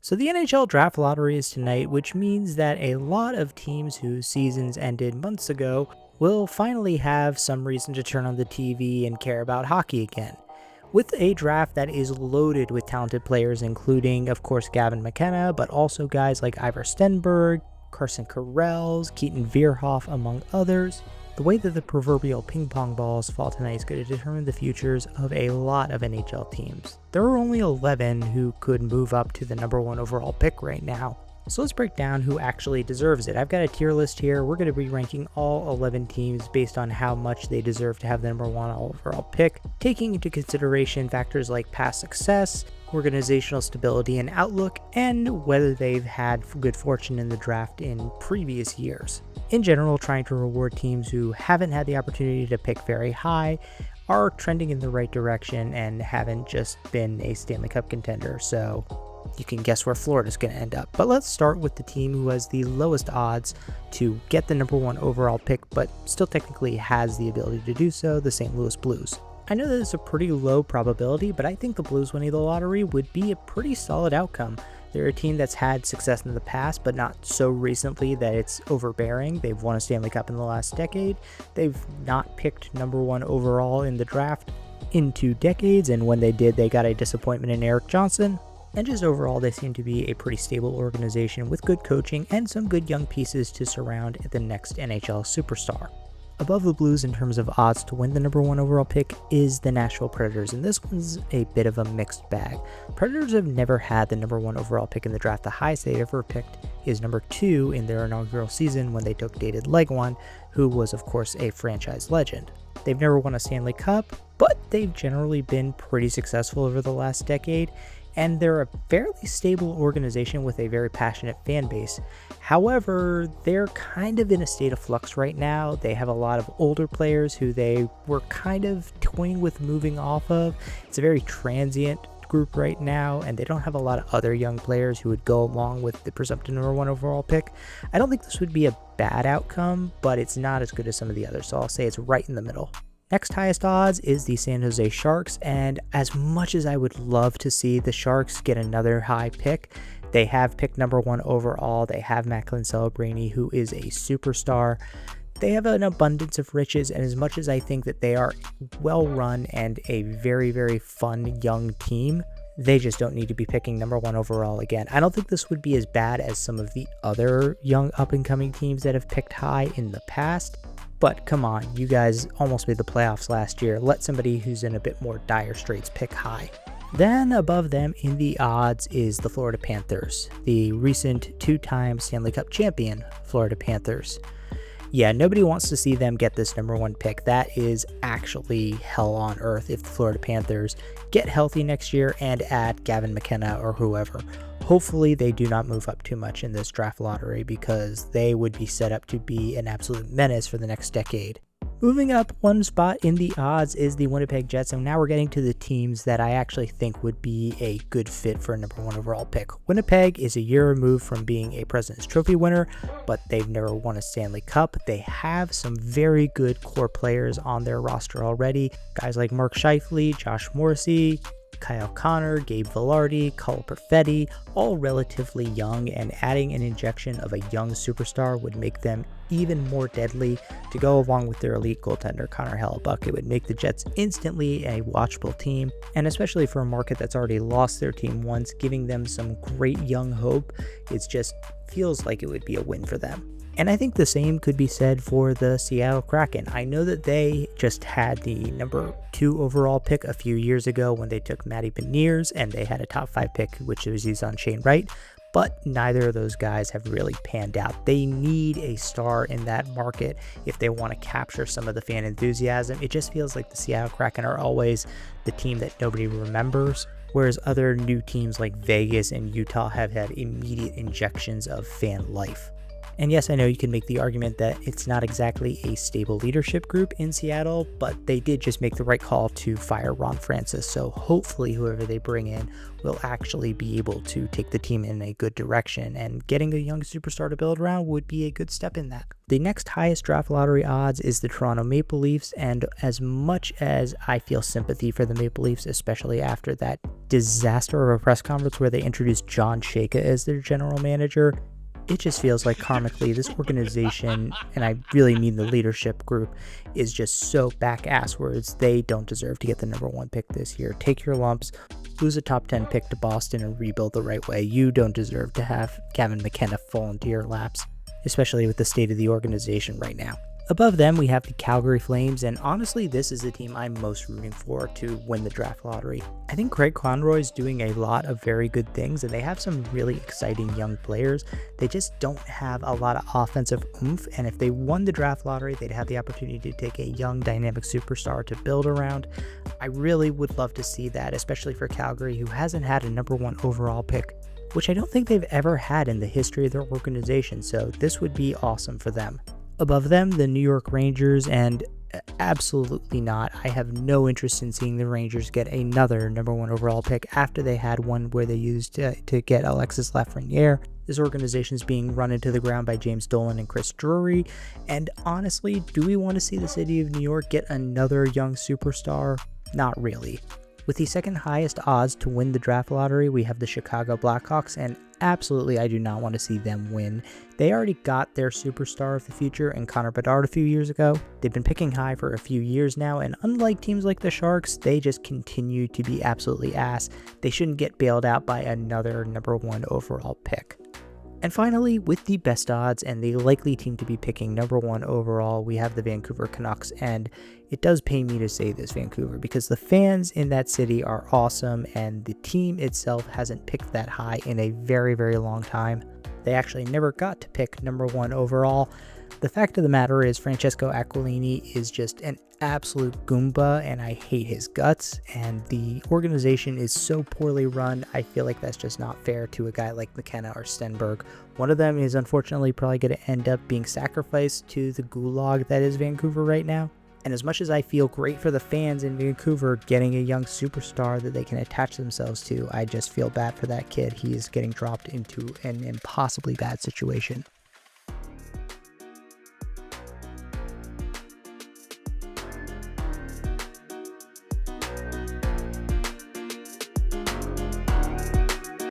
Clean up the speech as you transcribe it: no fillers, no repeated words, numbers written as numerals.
So the NHL draft lottery is tonight, which means that a lot of teams whose seasons ended months ago will finally have some reason to turn on the TV and care about hockey again. With a draft that is loaded with talented players, including, of course, Gavin McKenna, but also guys like Ivor Stenberg, Carson Carrells, Keaton Vierhoff, among others, the way that the proverbial ping pong balls fall tonight is going to determine the futures of a lot of NHL teams. There are only 11 who could move up to the number 1 overall pick right now. So let's break down who actually deserves it. I've got a tier list here. We're going to be ranking all 11 teams based on how much they deserve to have the number 1 overall pick, taking into consideration factors like past success, organizational stability and outlook, and whether they've had good fortune in the draft in previous years. In general, trying to reward teams who haven't had the opportunity to pick very high, are trending in the right direction, and haven't just been a Stanley Cup contender, so you can guess where Florida's going to end up. But let's start with the team who has the lowest odds to get the number 1 overall pick, but still technically has the ability to do so, the St. Louis Blues. I know that it's a pretty low probability, but I think the Blues winning the lottery would be a pretty solid outcome. They're a team that's had success in the past, but not so recently that it's overbearing. They've won a Stanley Cup in the last decade. They've not picked number 1 overall in the draft in 2 decades, and when they did, they got a disappointment in Eric Johnson. And just overall, they seem to be a pretty stable organization with good coaching and some good young pieces to surround the next NHL superstar. Above the Blues in terms of odds to win the number 1 overall pick is the Nashville Predators, and this one's a bit of a mixed bag. Predators have never had the number 1 overall pick in the draft. The highest they ever picked is number 2 in their inaugural season when they took David Legwand, who was of course a franchise legend. They've never won a Stanley Cup, but they've generally been pretty successful over the last decade, and they're a fairly stable organization with a very passionate fan base. However, they're kind of in a state of flux right now. They have a lot of older players who they were kind of toying with moving off of. It's a very transient group right now, and they don't have a lot of other young players who would go along with the presumptive number 1 overall pick. I don't think this would be a bad outcome, but it's not as good as some of the others, so I'll say it's right in the middle. Next highest odds is the San Jose Sharks, and as much as I would love to see the Sharks get another high pick, they have picked number 1 overall. They have Macklin Celebrini, who is a superstar. They have an abundance of riches, and as much as I think that they are well run and a very, very fun young team, they just don't need to be picking number 1 overall again. I don't think this would be as bad as some of the other young up-and-coming teams that have picked high in the past. But come on, you guys almost made the playoffs last year. Let somebody who's in a bit more dire straits pick high. Then above them in the odds is the Florida Panthers, the recent 2-time Stanley Cup champion Florida Panthers. Yeah, nobody wants to see them get this number 1 pick. That is actually hell on earth if the Florida Panthers get healthy next year and add Gavin McKenna or whoever. Hopefully they do not move up too much in this draft lottery, because they would be set up to be an absolute menace for the next decade. Moving up 1 spot in the odds is the Winnipeg Jets, and now we're getting to the teams that I actually think would be a good fit for a number 1 overall pick. Winnipeg is a year removed from being a President's Trophy winner, but they've never won a Stanley Cup. They have some very good core players on their roster already, guys like Mark Scheifele, Josh Morrissey, Kyle Connor, Gabe Vilardi, Cole Perfetti, all relatively young, and adding an injection of a young superstar would make them even more deadly to go along with their elite goaltender Connor Hellebuck. It would make the Jets instantly a watchable team, and especially for a market that's already lost their team once, giving them some great young hope, it just feels like it would be a win for them. And I think the same could be said for the Seattle Kraken. I know that they just had the number 2 overall pick a few years ago when they took Matty Beniers, and they had a top 5 pick, which was used on Shane Wright, but neither of those guys have really panned out. They need a star in that market if they want to capture some of the fan enthusiasm. It just feels like the Seattle Kraken are always the team that nobody remembers, whereas other new teams like Vegas and Utah have had immediate injections of fan life. And yes, I know you can make the argument that it's not exactly a stable leadership group in Seattle, but they did just make the right call to fire Ron Francis. So hopefully whoever they bring in will actually be able to take the team in a good direction, and getting a young superstar to build around would be a good step in that. The next highest draft lottery odds is the Toronto Maple Leafs, and as much as I feel sympathy for the Maple Leafs, especially after that disaster of a press conference where they introduced John Shaka as their general manager, it just feels like karmically this organization, and I really mean the leadership group, is just so back-ass-wards. They don't deserve to get the number 1 pick this year. Take your lumps, lose a top 10 pick to Boston, and rebuild the right way. You don't deserve to have Kevin McKenna fall into your laps, especially with the state of the organization right now. Above them, we have the Calgary Flames, and honestly, this is the team I'm most rooting for to win the draft lottery. I think Craig Conroy is doing a lot of very good things, and they have some really exciting young players. They just don't have a lot of offensive oomph, and if they won the draft lottery, they'd have the opportunity to take a young, dynamic superstar to build around. I really would love to see that, especially for Calgary, who hasn't had a number 1 overall pick, which I don't think they've ever had in the history of their organization, so this would be awesome for them. Above them, the New York Rangers, and absolutely not. I have no interest in seeing the Rangers get another number 1 overall pick after they had one where they used to get Alexis Lafreniere. This organization is being run into the ground by James Dolan and Chris Drury, and honestly, do we want to see the city of New York get another young superstar? Not really. With the second highest odds to win the draft lottery, we have the Chicago Blackhawks, and absolutely I do not want to see them win. They already got their superstar of the future in Connor Bedard a few years ago. They've been picking high for a few years now, and unlike teams like the Sharks, they just continue to be absolutely ass. They shouldn't get bailed out by another number 1 overall pick. And finally, with the best odds and the likely team to be picking number 1 overall, we have the Vancouver Canucks, and it does pain me to say this, Vancouver, because the fans in that city are awesome, and the team itself hasn't picked that high in a very, very long time. They actually never got to pick number 1 overall. The fact of the matter is Francesco Aquilini is just an absolute Goomba, and I hate his guts, and the organization is so poorly run. I feel like that's just not fair to a guy like McKenna or Stenberg. One of them is unfortunately probably going to end up being sacrificed to the gulag that is Vancouver right now. And as much as I feel great for the fans in Vancouver getting a young superstar that they can attach themselves to, I just feel bad for that kid. He is getting dropped into an impossibly bad situation.